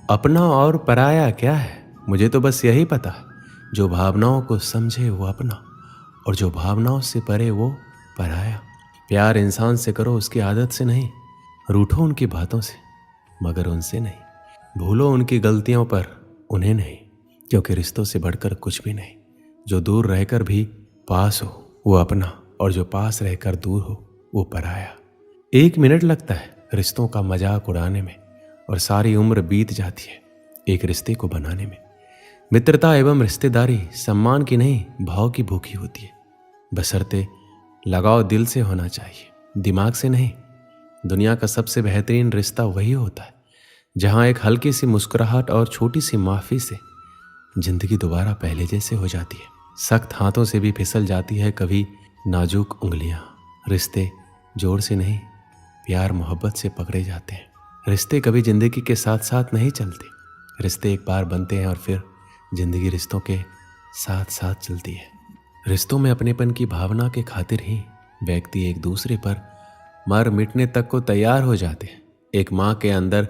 अपना और पराया क्या है, मुझे तो बस यही पता है। जो भावनाओं को समझे वो अपना, और जो भावनाओं से परे वो पराया। प्यार इंसान से करो उसकी आदत से नहीं, रूठो उनकी बातों से मगर उनसे नहीं, भूलो उनकी गलतियों पर उन्हें नहीं, क्योंकि रिश्तों से बढ़कर कुछ भी नहीं। जो दूर रहकर भी पास हो वो अपना, और जो पास रहकर दूर हो वो पराया। 1 मिनट लगता है रिश्तों का मजाक उड़ाने में, और सारी उम्र बीत जाती है एक रिश्ते को बनाने में। मित्रता एवं रिश्तेदारी सम्मान की नहीं भाव की भूखी होती है, बशर्ते लगाव दिल से होना चाहिए, दिमाग से नहीं। दुनिया का सबसे बेहतरीन रिश्ता वही होता है जहां एक हल्की सी मुस्कुराहट और छोटी सी माफी से जिंदगी दोबारा पहले जैसे हो जाती है। सख्त हाथों से भी फिसल जाती है कभी नाजुक उंगलियां। रिश्ते जोर से नहीं, प्यार मोहब्बत से पकड़े जाते हैं। रिश्ते कभी जिंदगी के साथ साथ नहीं चलते, रिश्ते एक बार बनते हैं और फिर जिंदगी रिश्तों के साथ साथ चलती है। रिश्तों में अपनेपन की भावना के खातिर ही व्यक्ति एक दूसरे पर मर मिटने तक को तैयार हो जाते हैं। एक माँ के अंदर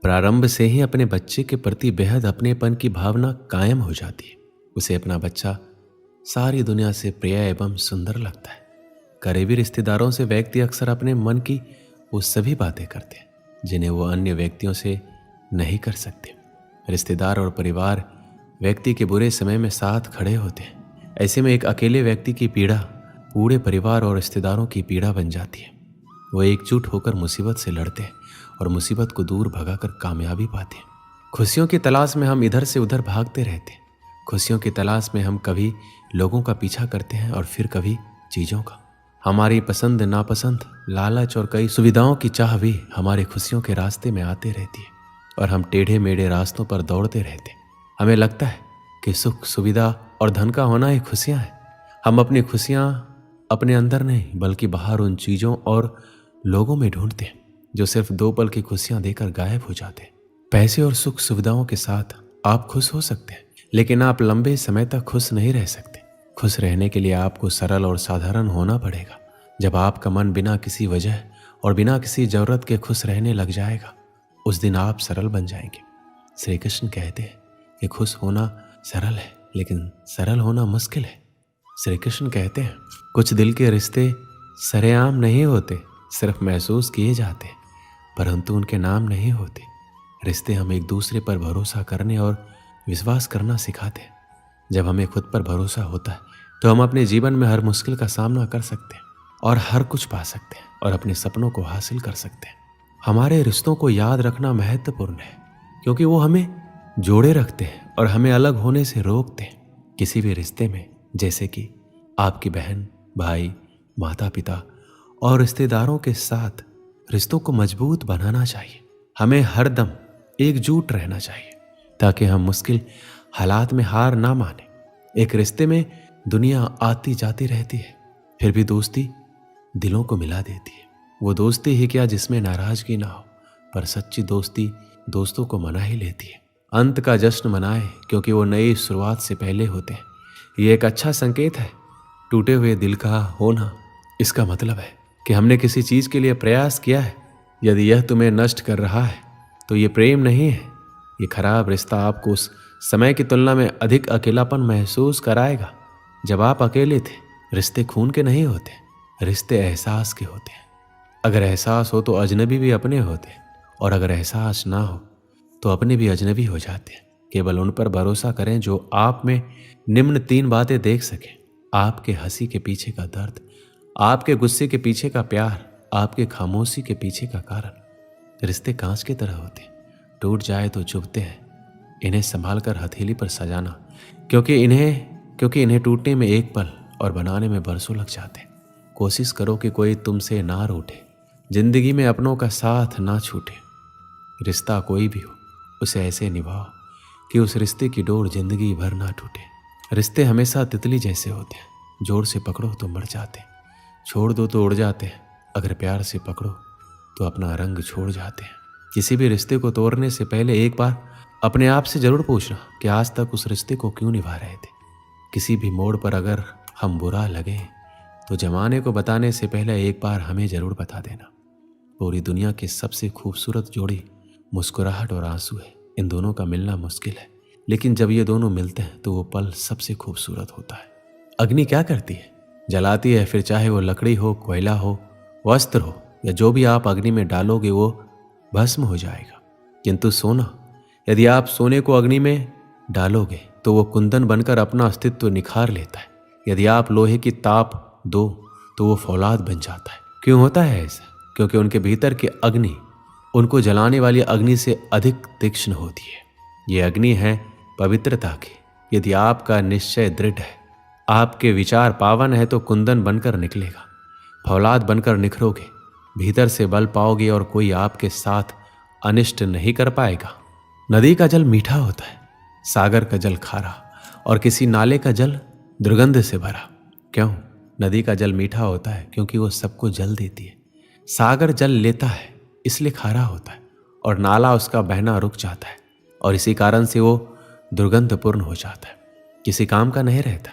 प्रारंभ से ही अपने बच्चे के प्रति बेहद अपनेपन की भावना कायम हो जाती है। उसे अपना बच्चा सारी दुनिया से प्रिय एवं सुंदर लगता है। करीबी रिश्तेदारों से व्यक्ति अक्सर अपने मन की वो सभी बातें करते हैं जिन्हें वो अन्य व्यक्तियों से नहीं कर सकते। रिश्तेदार और परिवार व्यक्ति के बुरे समय में साथ खड़े होते हैं। ऐसे में एक अकेले व्यक्ति की पीड़ा पूरे परिवार और रिश्तेदारों की पीड़ा बन जाती है। वो एकजुट होकर मुसीबत से लड़ते हैं और मुसीबत को दूर भगाकर कामयाबी पाते हैं। खुशियों की तलाश में हम इधर से उधर भागते रहते हैं। खुशियों की तलाश में हम कभी लोगों का पीछा करते हैं और फिर कभी चीज़ों का। हमारी पसंद नापसंद, लालच और कई सुविधाओं की चाह भी हमारे खुशियों के रास्ते में आते रहती है और हम टेढ़े मेढ़े रास्तों पर दौड़ते रहते हैं। हमें लगता है कि सुख, सुविधा और धन का होना ही खुशियां हैं। हम अपनी खुशियां अपने अंदर नहीं बल्कि बाहर उन चीज़ों और लोगों में ढूंढते हैं जो सिर्फ 2 पल की खुशियां देकर गायब हो जाते हैं। पैसे और सुख सुविधाओं के साथ आप खुश हो सकते हैं, लेकिन आप लंबे समय तक खुश नहीं रह सकते। खुश रहने के लिए आपको सरल और साधारण होना पड़ेगा। जब आपका मन बिना किसी वजह और बिना किसी जरूरत के खुश रहने लग जाएगा, उस दिन आप सरल बन जाएंगे। श्री कृष्ण कहते हैं कि खुश होना सरल है लेकिन सरल होना मुश्किल है। श्री कृष्ण कहते हैं कुछ दिल के रिश्ते सरेआम नहीं होते, सिर्फ महसूस किए जाते हैं, परंतु उनके नाम नहीं होते। रिश्ते हम एक दूसरे पर भरोसा करने और विश्वास करना सिखाते हैं। जब हमें खुद पर भरोसा होता है तो हम अपने जीवन में हर मुश्किल का सामना कर सकते हैं और हर कुछ पा सकते हैं और अपने सपनों को हासिल कर सकते हैं। हमारे रिश्तों को याद रखना महत्वपूर्ण है क्योंकि वो हमें जोड़े रखते हैं और हमें अलग होने से रोकते हैं। किसी भी रिश्ते में, जैसे कि आपकी बहन, भाई, माता पिता और रिश्तेदारों के साथ, रिश्तों को मजबूत बनाना चाहिए। हमें हरदम एकजुट रहना चाहिए ताकि हम मुश्किल हालात में हार ना माने। एक रिश्ते में दुनिया आती जाती रहती है, फिर भी दोस्ती दिलों को मिला देती है। वो दोस्ती ही क्या जिसमें नाराजगी ना हो, पर सच्ची दोस्ती दोस्तों को मना ही लेती है। अंत का जश्न मनाए क्योंकि वो नई शुरुआत से पहले होते हैं। ये एक अच्छा संकेत है। टूटे हुए दिल का होना इसका मतलब है कि हमने किसी चीज के लिए प्रयास किया है। यदि यह तुम्हें नष्ट कर रहा है तो ये प्रेम नहीं है। ये खराब रिश्ता आपको उस समय की तुलना में अधिक अकेलापन महसूस कराएगा जब आप अकेले थे। रिश्ते खून के नहीं होते, रिश्ते एहसास के होते हैं। अगर एहसास हो तो अजनबी भी अपने होते हैं, और अगर एहसास ना हो तो अपने भी अजनबी हो जाते हैं। केवल उन पर भरोसा करें जो आप में निम्न 3 बातें देख सकें: आपके हंसी के पीछे का दर्द, आपके गुस्से के पीछे का प्यार, आपके खामोशी के पीछे का कारण। रिश्ते कांच की तरह होते हैं, टूट जाए तो चुभते हैं। इन्हें संभाल कर हथेली पर सजाना, क्योंकि इन्हें टूटने में 1 पल और बनाने में बरसों लग जाते हैं। कोशिश करो कि कोई तुमसे ना रूठे, जिंदगी में अपनों का साथ ना छूटे। रिश्ता कोई भी हो, उसे ऐसे निभाओ कि उस रिश्ते की डोर जिंदगी भर ना टूटे। रिश्ते हमेशा तितली जैसे होते हैं, जोर से पकड़ो तो मर जाते हैं, छोड़ दो तो उड़ जाते हैं। अगर प्यार से पकड़ो तो अपना रंग छोड़ जाते हैं। किसी भी रिश्ते को तोड़ने से पहले एक बार अपने आप से जरूर पूछना कि आज तक उस रिश्ते को क्यों निभा रहे थे। किसी भी मोड़ पर अगर हम बुरा लगे तो जमाने को बताने से पहले एक बार हमें जरूर बता देना। पूरी दुनिया की सबसे खूबसूरत जोड़ी मुस्कुराहट और आंसू है। इन दोनों का मिलना मुश्किल है, लेकिन जब ये दोनों मिलते हैं तो वो पल सबसे खूबसूरत होता है। अग्नि क्या करती है? जलाती है, फिर चाहे वो लकड़ी हो, कोयला हो, वस्त्र हो या जो भी आप अग्नि में डालोगे वो भस्म हो जाएगा। किंतु सोना, यदि आप सोने को अग्नि में डालोगे तो वो कुंदन बनकर अपना अस्तित्व निखार लेता है। यदि आप लोहे की ताप दो तो वो फौलाद बन जाता है। क्यों होता है ऐसा? क्योंकि उनके भीतर की अग्नि उनको जलाने वाली अग्नि से अधिक तीक्ष्ण होती है। ये अग्नि है पवित्रता की। यदि आपका निश्चय दृढ़ है, आपके विचार पावन है तो कुंदन बनकर निकलेगा, फौलाद बनकर निखरोगे, भीतर से बल पाओगे और कोई आपके साथ अनिष्ट नहीं कर पाएगा। नदी का जल मीठा होता है, सागर का जल खारा और किसी नाले का जल दुर्गंध से भरा। क्यों? नदी का जल मीठा होता है क्योंकि वो सबको जल देती है। सागर जल लेता है इसलिए खारा होता है और नाला उसका बहना रुक जाता है और इसी कारण से वो दुर्गंधपूर्ण हो जाता है, किसी काम का नहीं रहता।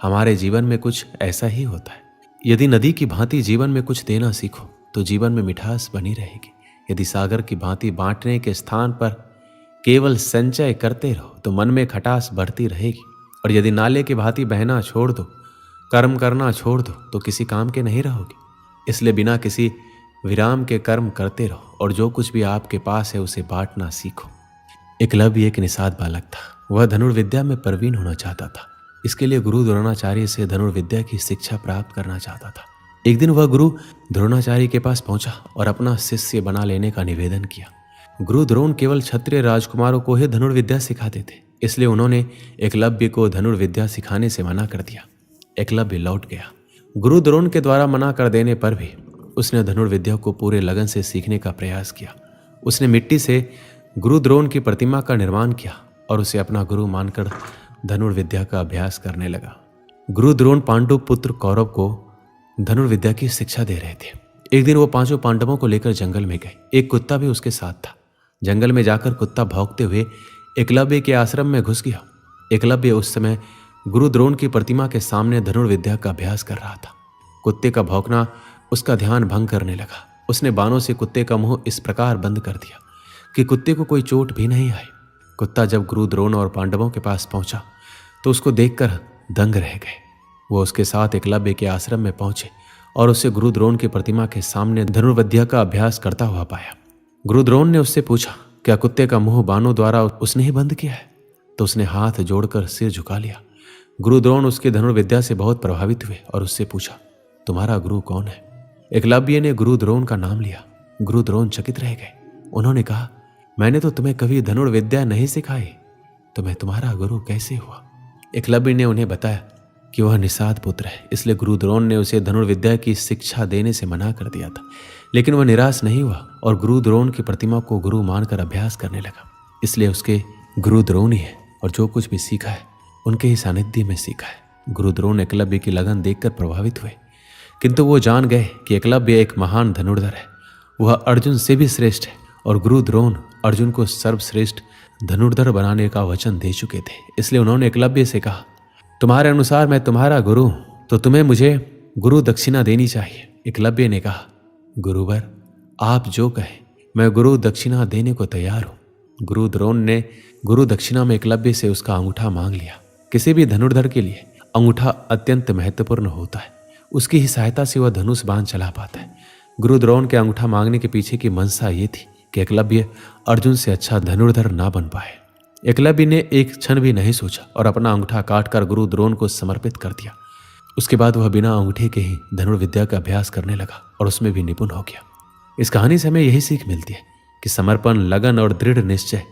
हमारे जीवन में कुछ ऐसा ही होता है। यदि नदी की भांति जीवन में कुछ देना सीखो तो जीवन में मिठास बनी रहेगी। यदि सागर की भांति बांटने के स्थान पर केवल संचय करते रहो तो मन में खटास बढ़ती रहेगी। और यदि नाले की भांति बहना छोड़ दो, कर्म करना छोड़ दो तो किसी काम के नहीं रहोगे। इसलिए बिना किसी विराम के कर्म करते रहो और जो कुछ भी आपके पास है उसे बांटना सीखो। एकलव्य एक निषाद बालक था। वह धनुर्विद्या में प्रवीण होना चाहता था। इसके लिए गुरु द्रोणाचार्य से धनुर्विद्या की शिक्षा प्राप्त करना चाहता था। एक दिन वह गुरु द्रोणाचार्य के पास पहुंचा और अपना शिष्य बना लेने का निवेदन किया। गुरु द्रोण केवल क्षत्रिय राजकुमारों को ही धनुर्विद्या सिखाते थे, इसलिए उन्होंने एकलव्य को धनुर्विद्या सिखाने से मना कर दिया। एकलव्य लौट गया। गुरु द्रोण के द्वारा मना कर देने पर भी उसने धनुर्विद्या को पूरे लगन से सीखने का प्रयास किया। उसने मिट्टी से गुरु द्रोण की प्रतिमा का निर्माण किया और उसे अपना गुरु मानकर धनुर्विद्या का अभ्यास करने लगा। गुरु द्रोण पांडु पुत्र कौरव को धनुर्विद्या की शिक्षा दे रहे थे। एक दिन वो 5 पांडवों को लेकर जंगल में गए। एक कुत्ता भी उसके साथ था। जंगल में जाकर कुत्ता भौंकते हुए एकलव्य के आश्रम में घुस गया। एकलव्य उस समय गुरु द्रोण की प्रतिमा के सामने धनुर्विद्या का अभ्यास कर रहा था। कुत्ते का भौंकना उसका ध्यान भंग करने लगा। उसने बाणों से कुत्ते का मुंह इस प्रकार बंद कर दिया कि कुत्ते को कोई चोट भी नहीं आई। कुत्ता जब गुरु द्रोण और पांडवों के पास पहुंचा तो उसको देखकर दंग रह गए। वो उसके साथ एकलव्य के आश्रम में पहुंचे और उसे गुरु द्रोण की प्रतिमा के सामने धनुर्विद्या का अभ्यास करता हुआ पाया। गुरु द्रोण ने उससे पूछा, क्या कुत्ते का मुंह बाणों द्वारा उसने ही बंद किया है? तो उसने हाथ जोड़कर सिर झुका लिया। गुरु द्रोण उसकी धनुर्विद्या से बहुत प्रभावित हुए और उससे पूछा, तुम्हारा गुरु कौन है? एकलव्य ने गुरु द्रोण का नाम लिया। गुरु द्रोण चकित रह गए। उन्होंने कहा, मैंने तो तुम्हें कभी धनुर्विद्या नहीं सिखाई, तो मैं तुम्हारा गुरु कैसे हुआ? एकलव्य ने उन्हें बताया कि वह निषाद पुत्र है, इसलिए गुरु द्रोण ने उसे धनुर्विद्या की शिक्षा देने से मना कर दिया था। लेकिन वह निराश नहीं हुआ और गुरु द्रोण की प्रतिमा को गुरु मानकर अभ्यास करने लगा। इसलिए उसके गुरु द्रोण ही है और जो कुछ भी सीखा है उनके ही सानिध्य में सीखा है। गुरु द्रोण एकलव्य की लगन देखकर प्रभावित हुए, किंतु वो जान गए कि एकलव्य एक महान धनुर्धर है। वह अर्जुन से भी श्रेष्ठ है और गुरु द्रोण अर्जुन को सर्वश्रेष्ठ धनुर्धर बनाने का वचन दे चुके थे। इसलिए उन्होंने एकलव्य से कहा, तुम्हारे अनुसार मैं तुम्हारा गुरु हूं, तो तुम्हें मुझे गुरु दक्षिणा देनी चाहिए। एकलव्य ने कहा, गुरुवर आप जो कहें, मैं गुरु दक्षिणा देने को तैयार हूं। गुरु द्रोण ने गुरु दक्षिणा में एकलव्य से उसका अंगूठा मांग लिया। किसी भी धनुर्धर के लिए अंगूठा अत्यंत महत्वपूर्ण होता है। उसकी ही सहायता से वह धनुष बाण चला पाता है। गुरु द्रोण के अंगूठा मांगने के पीछे की मंशा ये थी कि एकलव्य अर्जुन से अच्छा धनुर्धर ना बन पाए। एकलव्य ने एक क्षण भी नहीं सोचा और अपना अंगूठा काटकर गुरु द्रोण को समर्पित कर दिया। उसके बाद वह बिना अंगूठे के ही धनुर्विद्या का अभ्यास करने लगा और उसमें भी निपुण हो गया। इस कहानी से हमें यही सीख मिलती है कि समर्पण, लगन और दृढ़ निश्चय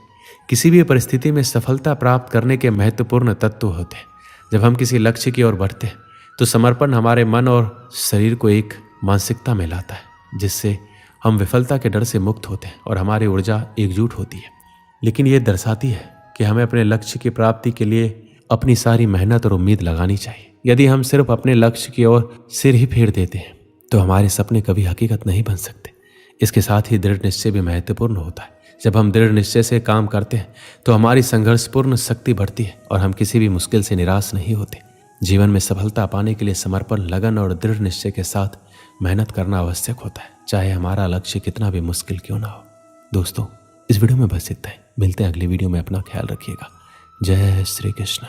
किसी भी परिस्थिति में सफलता प्राप्त करने के महत्वपूर्ण तत्व होते हैं। जब हम किसी लक्ष्य की ओर बढ़ते हैं तो समर्पण हमारे मन और शरीर को एक मानसिकता में लाता है, जिससे हम विफलता के डर से मुक्त होते हैं और हमारी ऊर्जा एकजुट होती है। लेकिन ये दर्शाती है कि हमें अपने लक्ष्य की प्राप्ति के लिए अपनी सारी मेहनत और उम्मीद लगानी चाहिए। यदि हम सिर्फ अपने लक्ष्य की ओर सिर ही फेर देते हैं तो हमारे सपने कभी हकीकत नहीं बन सकते। इसके साथ ही दृढ़ निश्चय भी महत्वपूर्ण होता है। जब हम दृढ़ निश्चय से काम करते हैं तो हमारी संघर्षपूर्ण शक्ति बढ़ती है और हम किसी भी मुश्किल से निराश नहीं होते। जीवन में सफलता पाने के लिए समर्पण, लगन और दृढ़ निश्चय के साथ मेहनत करना आवश्यक होता है, चाहे हमारा लक्ष्य कितना भी मुश्किल क्यों ना हो। दोस्तों, इस वीडियो में बस इतना ही। मिलते हैं अगली वीडियो में, अपना ख्याल रखिएगा। जय श्री कृष्ण।